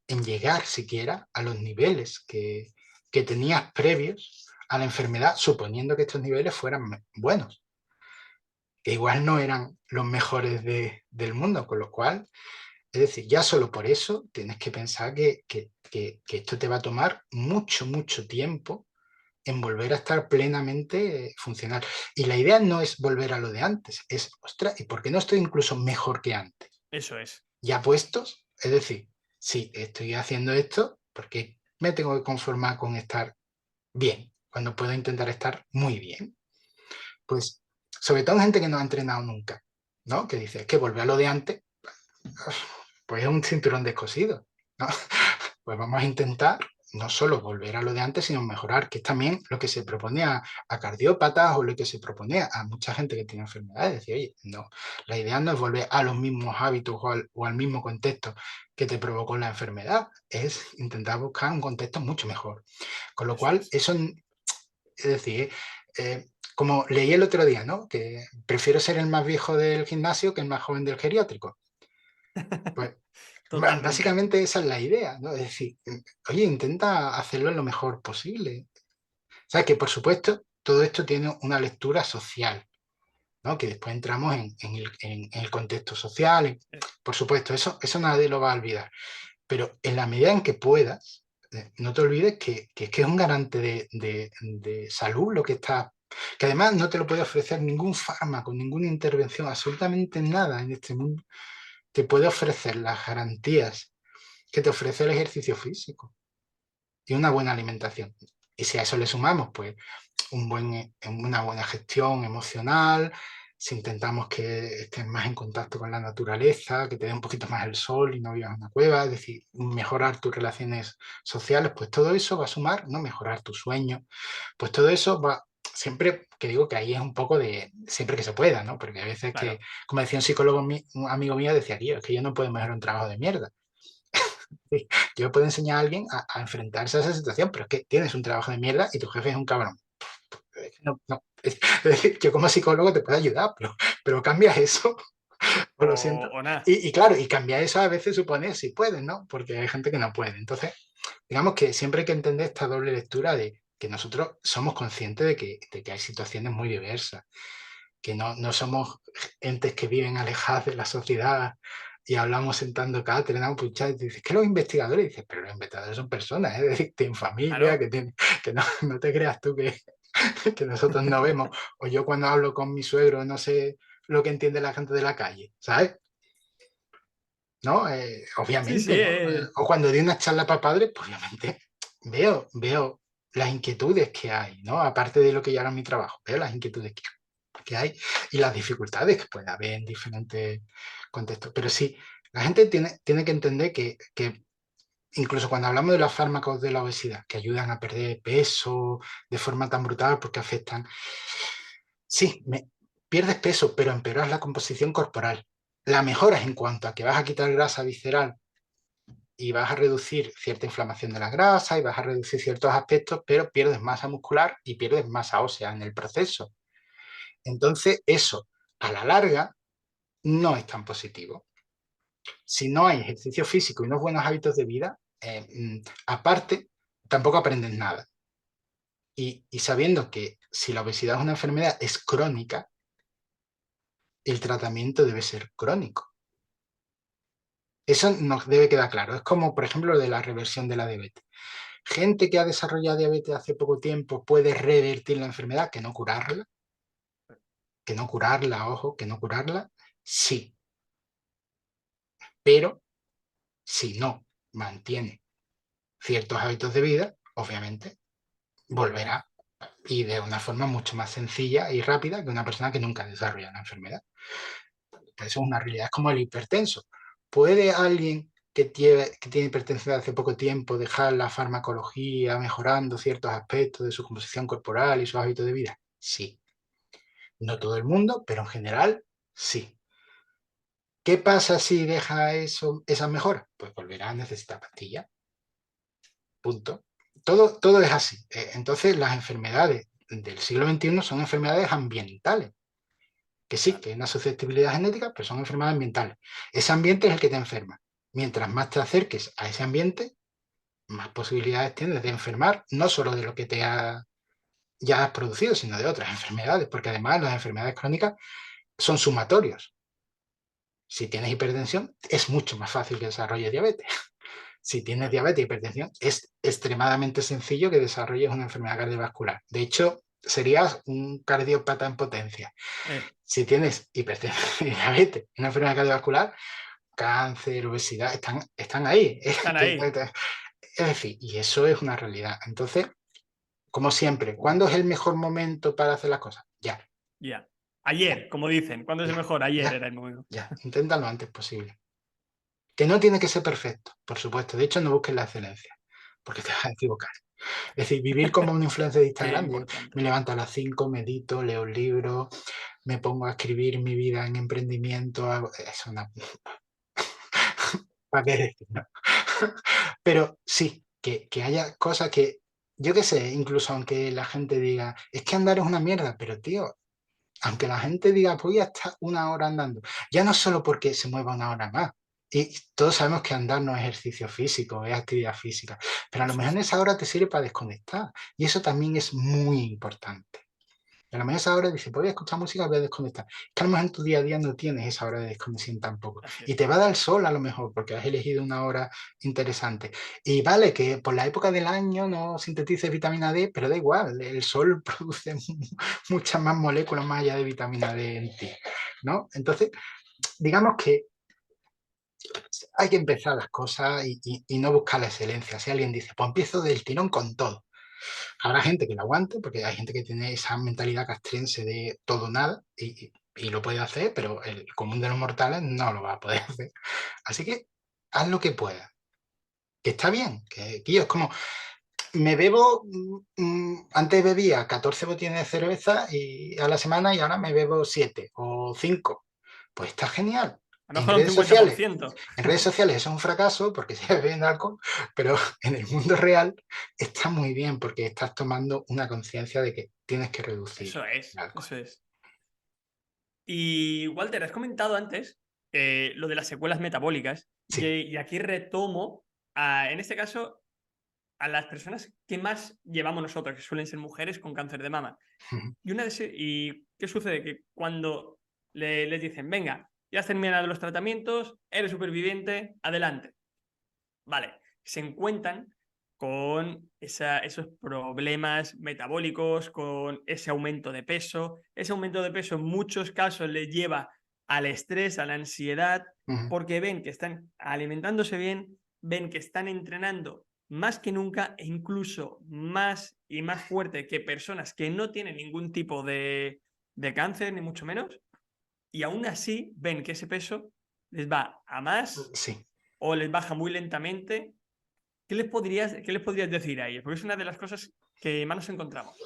en llegar siquiera a los niveles que tenías previos a la enfermedad, suponiendo que estos niveles fueran buenos, que igual no eran los mejores del mundo, con lo cual, es decir, ya solo por eso tienes que pensar que esto te va a tomar mucho, mucho tiempo en volver a estar plenamente funcional. Y la idea no es volver a lo de antes, es, ostras, ¿y por qué no estoy incluso mejor que antes? Eso es. Ya puestos, es decir, si estoy haciendo esto, ¿por qué me tengo que conformar con estar bien cuando puedo intentar estar muy bien? Pues, sobre todo en gente que no ha entrenado nunca, ¿no? Que dice, es que volver a lo de antes, pues es un cinturón descosido, ¿no? Pues vamos a intentar no solo volver a lo de antes, sino mejorar, que es también lo que se propone a cardiópatas o lo que se propone a mucha gente que tiene enfermedades. Decir, oye, no, la idea no es volver a los mismos hábitos o al mismo contexto que te provocó la enfermedad, es intentar buscar un contexto mucho mejor. Con lo Eso cual, es. eso, es decir, como leí el otro día, ¿no? Que prefiero ser el más viejo del gimnasio que el más joven del geriátrico. Pues Totalmente. básicamente esa es la idea, ¿no? Es decir, oye, intenta hacerlo lo mejor posible. O sea, que por supuesto todo esto tiene una lectura social, ¿no? Que después entramos en el contexto social. Por supuesto, eso nadie lo va a olvidar. Pero en la medida en que puedas, no te olvides que es un garante de salud lo que está, que además no te lo puede ofrecer ningún fármaco, ninguna intervención, absolutamente nada en este mundo te puede ofrecer las garantías que te ofrece el ejercicio físico y una buena alimentación. Y si a eso le sumamos, pues, una buena gestión emocional, si intentamos que estés más en contacto con la naturaleza, que te dé un poquito más el sol y no vivas en una cueva, es decir, mejorar tus relaciones sociales, pues todo eso va a sumar, ¿no? Mejorar tu sueño, pues todo eso va, siempre que digo que ahí es un poco de, siempre que se pueda, ¿no? Porque hay veces que, Claro. como decía un psicólogo, un amigo mío, decía, tío, es que yo no puedo mejorar un trabajo de mierda. Sí, yo puedo enseñar a alguien a enfrentarse a esa situación, pero es que tienes un trabajo de mierda y tu jefe es un cabrón. No, no. Es decir, yo como psicólogo te puedo ayudar, pero cambias eso, pues lo siento. O nada. Y claro, y cambiar eso a veces supone si puedes, ¿no? Porque hay gente que no puede. Entonces, digamos que siempre hay que entender esta doble lectura de que nosotros somos conscientes de que hay situaciones muy diversas, que no somos entes que viven alejadas de la sociedad y hablamos sentando cátedra, ¿no? Pues ya dices que los investigadores, dices, pero los investigadores son personas, ¿eh? Es decir, tienen familia, Claro. que no te creas tú que nosotros no vemos, o yo cuando hablo con mi suegro no sé lo que entiende la gente de la calle, ¿sabes? ¿No? Sí, sí. Obviamente, ¿no? O cuando di una charla para padres, pues obviamente veo las inquietudes que hay, ¿no? Aparte de lo que ya era mi trabajo, veo las inquietudes que hay y las dificultades que puede haber en diferentes contextos. Pero sí, la gente tiene que entender que incluso cuando hablamos de los fármacos de la obesidad, que ayudan a perder peso de forma tan brutal porque afectan, sí, pierdes peso, pero empeoras la composición corporal. La mejoras en cuanto a que vas a quitar grasa visceral y vas a reducir cierta inflamación de la grasa y vas a reducir ciertos aspectos, pero pierdes masa muscular y pierdes masa ósea en el proceso. Entonces, eso a la larga no es tan positivo. Si no hay ejercicio físico y unos buenos hábitos de vida, aparte, tampoco aprendes nada. Y sabiendo que si la obesidad es una enfermedad, es crónica, el tratamiento debe ser crónico. Eso nos debe quedar claro. Es como, por ejemplo, lo de la reversión de la diabetes. Gente que ha desarrollado diabetes hace poco tiempo puede revertir la enfermedad, que no curarla, ojo, que no curarla, sí, pero si no mantiene ciertos hábitos de vida, obviamente Volverá. volverá y de una forma mucho más sencilla y rápida que una persona que nunca desarrolla la enfermedad. Eso es una realidad, es como el hipertenso. ¿Puede alguien que tiene hipertensión hace poco tiempo dejar la farmacología mejorando ciertos aspectos de su composición corporal y sus hábitos de vida? Sí. No todo el mundo, pero en general sí. ¿Qué pasa si deja esas mejoras? Pues volverá a necesitar pastillas. Punto. Todo es así. Entonces, las enfermedades del siglo XXI son enfermedades ambientales, que sí, Claro. que hay una susceptibilidad genética, pero son enfermedades ambientales. Ese ambiente es el que te enferma. Mientras más te acerques a ese ambiente, más posibilidades tienes de enfermar, no solo de lo que ya has producido, sino de otras enfermedades, porque además las enfermedades crónicas son sumatorios. Si tienes hipertensión, es mucho más fácil que desarrolles diabetes. Si tienes Claro. diabetes e hipertensión, es extremadamente sencillo que desarrolles una enfermedad cardiovascular. De hecho, serías un cardiópata en potencia. Eh, Si tienes hipertensión y diabetes, una enfermedad cardiovascular, cáncer, obesidad, están ahí. están ahí. Es decir, y eso es una realidad. Entonces, como siempre, ¿cuándo es el mejor momento para hacer las cosas? Ya, Ya. ya, Ayer, como dicen. ¿Cuándo es el ya, mejor? Ayer ya, era el momento. ya. Inténtalo lo antes posible. Que no tiene que ser perfecto, por supuesto. De hecho, no busques la excelencia, porque te vas a equivocar. Es decir, vivir como un influencer de Qué Instagram, me importante. levanto a las 5, medito, leo un libro, me pongo a escribir mi vida en emprendimiento, es una... ¿Para qué decir, no? Pero sí, que haya cosas que, yo qué sé, incluso aunque la gente diga, es que andar es una mierda, pero tío, aunque la gente diga, voy a estar una hora andando, ya no solo porque se mueva una hora más, Y todos sabemos que andar no es ejercicio físico, es actividad física, pero a lo Eso mejor es. en esa hora te sirve para desconectar. Y eso también es muy importante. Y a lo mejor esa hora dices, voy a escuchar música, voy a desconectar. Es que a lo mejor en tu día a día no tienes esa hora de desconexión tampoco. Así Y es. te va a dar el sol a lo mejor, porque has elegido una hora interesante. Y vale, que por la época del año no sintetices vitamina D, pero da igual, el sol produce muchas más moléculas más allá de vitamina D en ti, ¿no? Entonces, digamos que hay que empezar las cosas y no buscar la excelencia. Si alguien dice, pues empiezo del tirón con todo. Habrá gente que lo aguante, porque hay gente que tiene esa mentalidad castrense de todo o nada y lo puede hacer, pero el común de los mortales no lo va a poder hacer. Así que haz lo que puedas. Que está bien, que yo es como, me bebo, antes bebía 14 botellines de cerveza a la semana y ahora me bebo 7 o 5. Pues está genial. A lo En mejor un redes cincuenta por sociales ciento En redes sociales eso es un fracaso porque se beben alcohol, pero en el mundo real está muy bien porque estás tomando una conciencia de que tienes que reducir Eso es, el alcohol. eso es. Y Walter, has comentado antes lo de las secuelas metabólicas Sí. y aquí retomo, en este caso, a las personas que más llevamos nosotros, que suelen ser mujeres con cáncer de mama. ¿Y qué sucede? Que cuando les dicen, venga, ya has terminado los tratamientos, eres superviviente, adelante. Vale, se encuentran con esos problemas metabólicos, con ese aumento de peso. Ese aumento de peso en muchos casos les lleva al estrés, a la ansiedad, Ujú. porque ven que están alimentándose bien, ven que están entrenando más que nunca e incluso más y más fuerte que personas que no tienen ningún tipo de cáncer, ni mucho menos, y aún así ven que ese peso les va a más Sí. o les baja muy lentamente. ¿Qué les podrías decir a ellos? Porque es una de las cosas que más nos encontramos.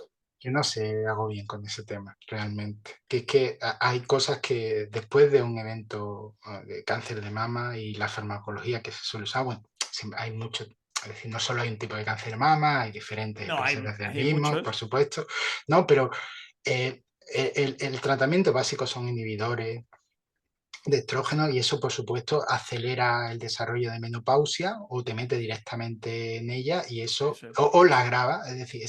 Yo no sé, hago bien con ese tema, realmente. Que es que hay cosas que después de un evento de cáncer de mama y la farmacología que se suele usar, bueno, hay mucho, es decir, no solo hay un tipo de cáncer de mama, hay diferentes No, hay, expresiones del hay mismo, por muchos. supuesto, no, pero el tratamiento básico son inhibidores de estrógeno y eso, por supuesto, acelera el desarrollo de menopausia o te mete directamente en ella y eso, Eso es. o la agrava, es decir,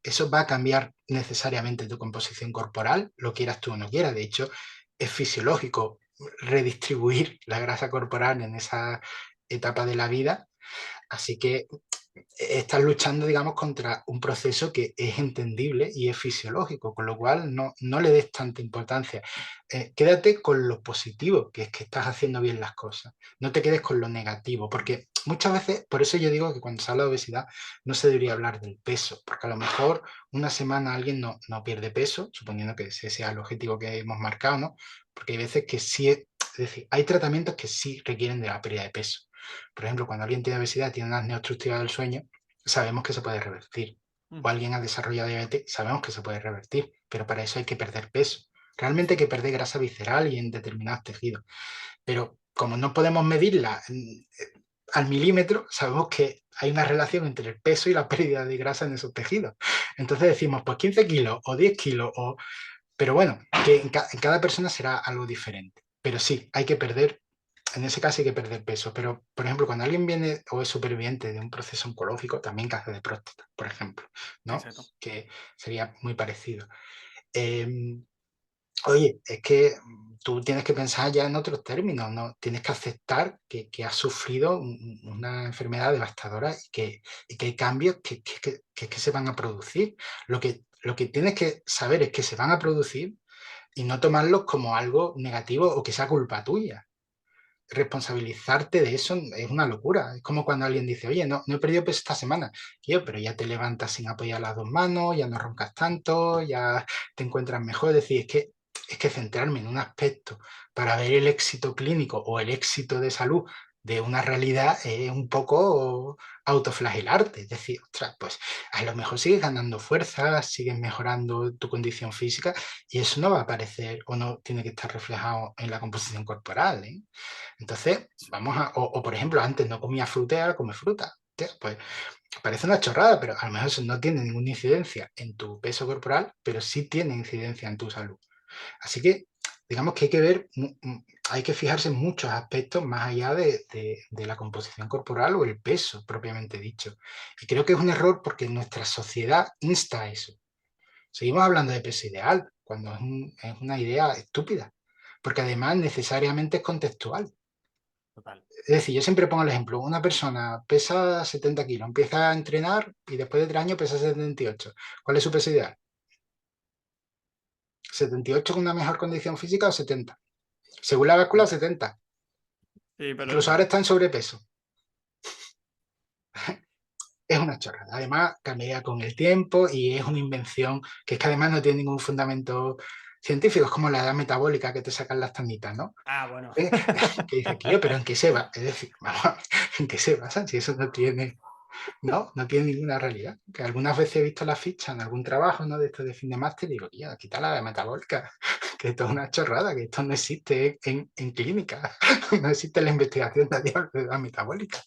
eso va a cambiar necesariamente tu composición corporal, lo quieras tú o no quieras. De hecho, es fisiológico redistribuir la grasa corporal en esa etapa de la vida. Así que estás luchando, digamos, contra un proceso que es entendible y es fisiológico, con lo cual no le des tanta importancia. Quédate con lo positivo, que es que estás haciendo bien las cosas. No te quedes con lo negativo, porque muchas veces, por eso yo digo que cuando se habla de obesidad no se debería hablar del peso, porque a lo mejor una semana alguien no pierde peso, suponiendo que ese sea el objetivo que hemos marcado, ¿no? Porque hay veces que sí, es decir, hay tratamientos que sí requieren de la pérdida de peso. Por ejemplo, cuando alguien tiene obesidad, tiene una apnea obstructiva del sueño, sabemos que se puede revertir. O alguien ha desarrollado diabetes, sabemos que se puede revertir, pero para eso hay que perder peso. Realmente hay que perder grasa visceral y en determinados tejidos. Pero como no podemos medirla al milímetro, sabemos que hay una relación entre el peso y la pérdida de grasa en esos tejidos. Entonces decimos, pues 15 kilos o 10 kilos, pero bueno, que en cada persona será algo diferente. Pero sí, hay que perder, en ese caso hay que perder peso. Pero, por ejemplo, cuando alguien viene o es superviviente de un proceso oncológico, también cáncer de próstata, por ejemplo, ¿no? Exacto. Que sería muy parecido. Eh, Oye, es que tú tienes que pensar ya en otros términos, ¿no? Tienes que aceptar que has sufrido una enfermedad devastadora y que hay cambios que se van a producir. Lo que tienes que saber es que se van a producir y no tomarlos como algo negativo o que sea culpa tuya. Responsabilizarte de eso es una locura. Es como cuando alguien dice, oye, no he perdido peso esta semana. Pero ya te levantas sin apoyar las dos manos, ya no roncas tanto, ya te encuentras mejor. Es decir, es que centrarme en un aspecto para ver el éxito clínico o el éxito de salud de una realidad es un poco autoflagelarte. Es decir, ostras, pues a lo mejor sigues ganando fuerza, sigues mejorando tu condición física y eso no va a aparecer o no tiene que estar reflejado en la composición corporal, ¿eh? Entonces, o por ejemplo, antes no comía fruta y ahora come fruta. Hostia, pues parece una chorrada, pero a lo mejor eso no tiene ninguna incidencia en tu peso corporal, pero sí tiene incidencia en tu salud. Así que digamos que hay que ver, hay que fijarse en muchos aspectos más allá de la composición corporal o el peso propiamente dicho. Y creo que es un error porque nuestra sociedad insta a eso. Seguimos hablando de peso ideal, cuando es una idea estúpida, porque además necesariamente es contextual. Total. Es decir, yo siempre pongo el ejemplo, una persona pesa 70 kilos, empieza a entrenar y después de 3 años pesa 78. ¿Cuál es su peso ideal? ¿78 con una mejor condición física o 70? Según la báscula, 70. Sí, pero Incluso ahora está en sobrepeso. Es una chorrada. Además, cambia con el tiempo y es una invención que es que además no tiene ningún fundamento científico. Es como la edad metabólica que te sacan las tanitas, ¿no? bueno. Que dice, tío, pero ¿en qué se va? Es decir, vamos, ¿en qué se basa? Si eso no tiene ninguna realidad. Que algunas veces he visto la ficha en algún trabajo, ¿no? De esto de fin de máster y digo, tío, quita la edad metabólica, que esto es una chorrada, que esto no existe en clínica, no existe la investigación de edad metabólica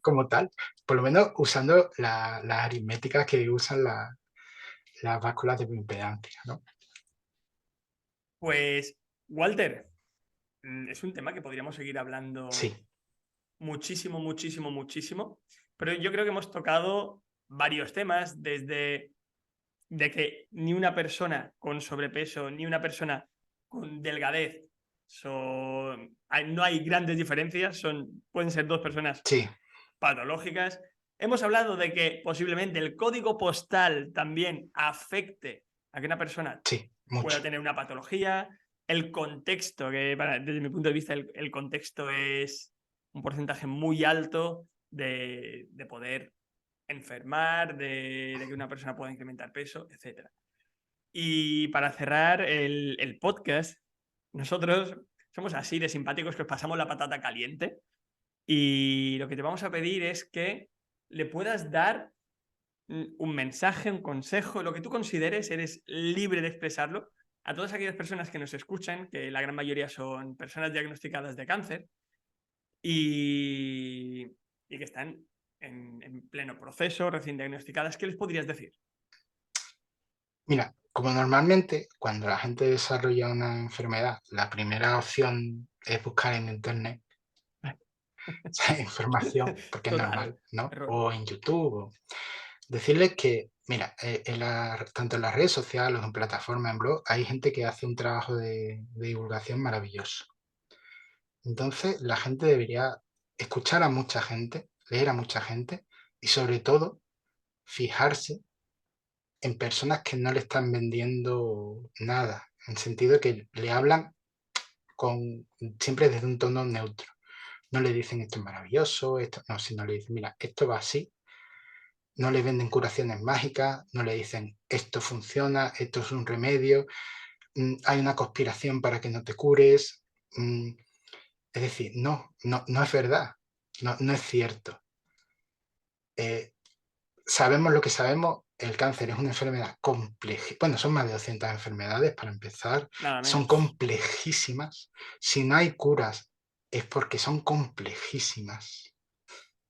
como tal, por lo menos usando las aritméticas que usan las básculas de bioimpedancia, ¿no? Pues, Walter, es un tema que podríamos seguir Sí, hablando muchísimo, muchísimo, muchísimo, pero yo creo que hemos tocado varios temas, desde de que ni una persona con sobrepeso ni una persona con delgadez no hay grandes diferencias, pueden ser dos personas sí, patológicas. Hemos hablado de que posiblemente el código postal también afecte a que una persona sí, pueda mucho. tener una patología, el contexto, que desde mi punto de vista el contexto es un porcentaje muy alto de poder enfermar, de que una persona pueda incrementar peso, etc. Y para cerrar el podcast, nosotros somos así de simpáticos que os pasamos la patata caliente y lo que te vamos a pedir es que le puedas dar un mensaje, un consejo, lo que tú consideres, eres libre de expresarlo a todas aquellas personas que nos escuchan, que la gran mayoría son personas diagnosticadas de cáncer y que están en pleno proceso, recién diagnosticadas. ¿Qué les podrías decir? Mira, como normalmente cuando la gente desarrolla una enfermedad, la primera opción es buscar en internet esa información, porque es Total. normal, ¿no? Error. O en YouTube. Decirles que, mira, tanto en las redes sociales o en plataformas, en blog, hay gente que hace un trabajo de divulgación maravilloso. Entonces, la gente debería escuchar a mucha gente, leer a mucha gente y sobre todo fijarse en personas que no le están vendiendo nada, en sentido que le hablan siempre desde un tono neutro. No le dicen esto es maravilloso, esto no, sino le dicen, mira, esto va así. No le venden curaciones mágicas, no le dicen esto funciona, esto es un remedio, hay una conspiración para que no te cures. Es decir, no es verdad, no es cierto. Sabemos lo que sabemos, el cáncer es una enfermedad compleja. Bueno, son más de 200 enfermedades para empezar, Nada son menos. complejísimas. Si no hay curas es porque son complejísimas.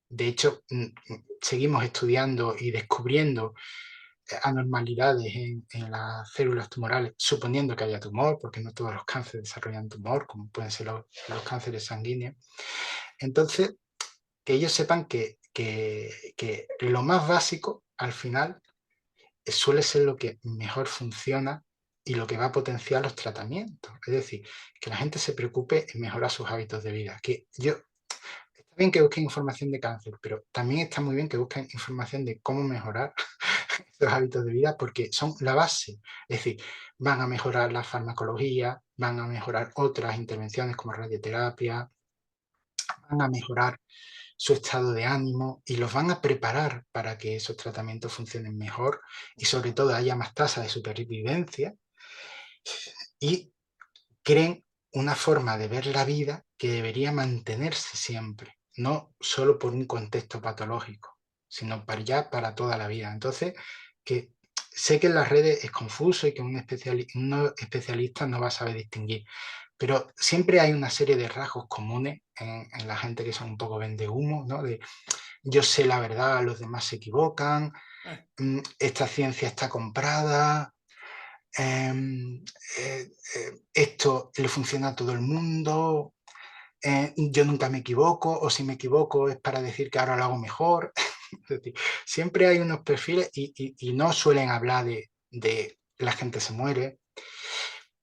De hecho, seguimos estudiando y descubriendo anormalidades en las células tumorales, suponiendo que haya tumor, porque no todos los cánceres desarrollan tumor, como pueden ser los cánceres sanguíneos. Entonces, que ellos sepan que lo más básico, al final, suele ser lo que mejor funciona y lo que va a potenciar los tratamientos. Es decir, que la gente se preocupe en mejorar sus hábitos de vida. Está bien que busquen información de cáncer, pero también está muy bien que busquen información de cómo mejorar los hábitos de vida porque son la base. Es decir, van a mejorar la farmacología, van a mejorar otras intervenciones como radioterapia, van a mejorar su estado de ánimo y los van a preparar para que esos tratamientos funcionen mejor y sobre todo haya más tasa de supervivencia y creen una forma de ver la vida que debería mantenerse siempre, no solo por un contexto patológico, sino para toda la vida. Entonces, que sé que en las redes es confuso y que un especialista no va a saber distinguir, pero siempre hay una serie de rasgos comunes en la gente que son un poco vendehumo, ¿no? De yo sé la verdad, los demás se equivocan, Eh, esta ciencia está comprada, esto le funciona a todo el mundo, yo nunca me equivoco, o si me equivoco es para decir que ahora lo hago mejor. Es decir, siempre hay unos perfiles y no suelen hablar de la gente se muere,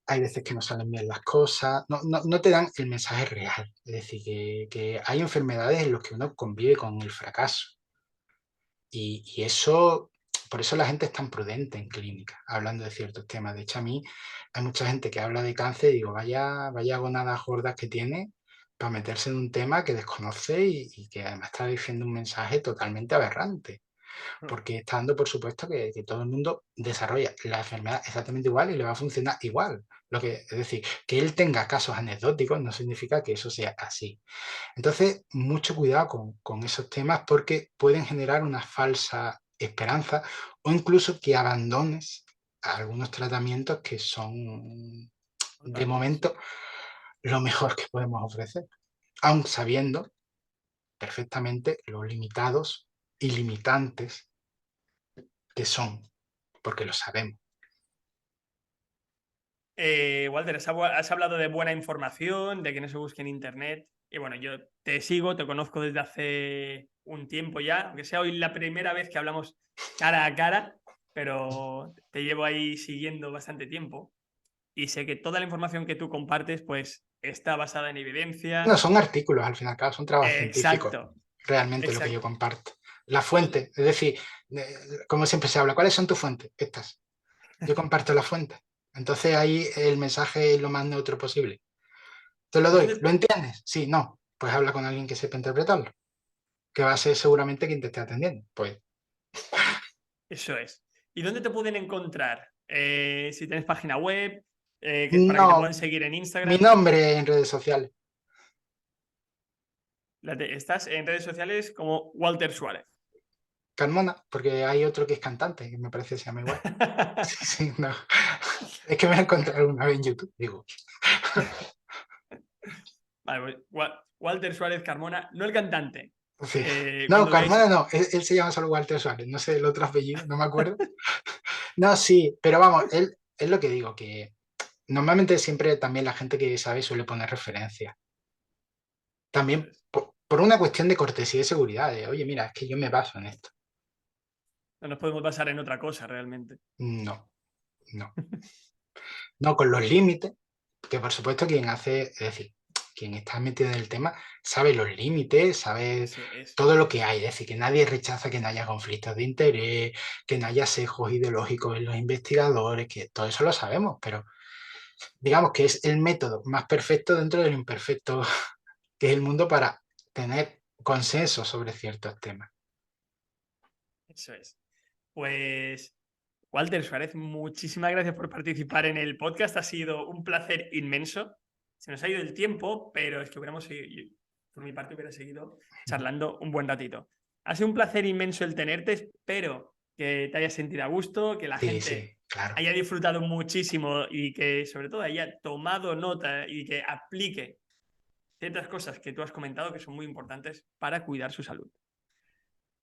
hay veces que no salen bien las cosas, no te dan el mensaje real. Es decir, que hay enfermedades en las que uno convive con el fracaso. Y eso, por eso la gente es tan prudente en clínica, hablando de ciertos temas. De hecho, a mí hay mucha gente que habla de cáncer y digo, vaya gonadas gordas que tiene para meterse en un tema que desconoce y que además está diciendo un mensaje totalmente aberrante. Porque está dando por supuesto que todo el mundo desarrolla la enfermedad exactamente igual y le va a funcionar igual. Es decir, que él tenga casos anecdóticos no significa que eso sea así. Entonces, mucho cuidado con esos temas porque pueden generar una falsa esperanza o incluso que abandones algunos tratamientos que son, de momento, lo mejor que podemos ofrecer, aun sabiendo perfectamente los limitados y limitantes que son, porque lo sabemos. Walter, has hablado de buena información, de que no se busque en internet. Y bueno, yo te sigo, te conozco desde hace un tiempo ya, aunque sea hoy la primera vez que hablamos cara a cara, pero te llevo ahí siguiendo bastante tiempo. Y sé que toda la información que tú compartes, pues, está basada en evidencia. No, son artículos, al fin y al cabo, son trabajos científicos. Exacto. Realmente lo que yo comparto. La fuente, es decir, como siempre se habla, ¿cuáles son tus fuentes? Estas. Yo comparto la fuente. Entonces ahí el mensaje es lo más neutro posible. Te lo doy, ¿lo entiendes? Sí, no. Pues habla con alguien que sepa interpretarlo. Que va a ser seguramente quien te esté atendiendo. Pues. Eso es. ¿Y dónde te pueden encontrar? Si tienes página web, para que te puedan seguir en Instagram. Mi nombre en redes sociales. Estás en redes sociales como Walter Suárez. Carmona, porque hay otro que es cantante, que me parece que se llama igual. Sí, no. Es que me he encontrado una vez en YouTube, digo. Vale, pues, Walter Suárez Carmona, no el cantante. Sí. No, Carmona no, él se llama solo Walter Suárez, no sé el otro apellido, no me acuerdo. No, sí, pero vamos, él es lo que digo, que normalmente siempre también la gente que sabe suele poner referencias. También por una cuestión de cortesía y seguridad, de, oye, mira, es que yo me baso en esto. No nos podemos basar en otra cosa realmente. No. No, con los límites, que por supuesto quien hace, es decir, quien está metido en el tema sabe los límites, sabe todo lo que hay, es decir, que nadie rechaza que no haya conflictos de interés, que no haya sesgos ideológicos en los investigadores, que todo eso lo sabemos, pero digamos que es el método más perfecto dentro del imperfecto que es el mundo para tener consenso sobre ciertos temas. Eso es. Pues, Walter Suárez, muchísimas gracias por participar en el podcast. Ha sido un placer inmenso. Se nos ha ido el tiempo, pero es que por mi parte hubiera seguido charlando un buen ratito. Ha sido un placer inmenso el tenerte. Espero que te hayas sentido a gusto, que la gente haya disfrutado muchísimo y que sobre todo haya tomado nota y que aplique ciertas cosas que tú has comentado que son muy importantes para cuidar su salud.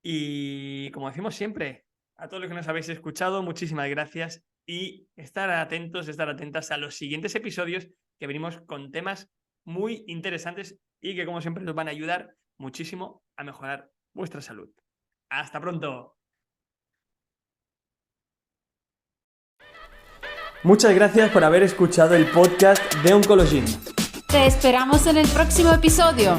Y como decimos siempre, a todos los que nos habéis escuchado, muchísimas gracias y estar atentos, estar atentas a los siguientes episodios que venimos con temas muy interesantes y que como siempre nos van a ayudar muchísimo a mejorar vuestra salud. ¡Hasta pronto! Muchas gracias por haber escuchado el podcast de Oncology. Te esperamos en el próximo episodio.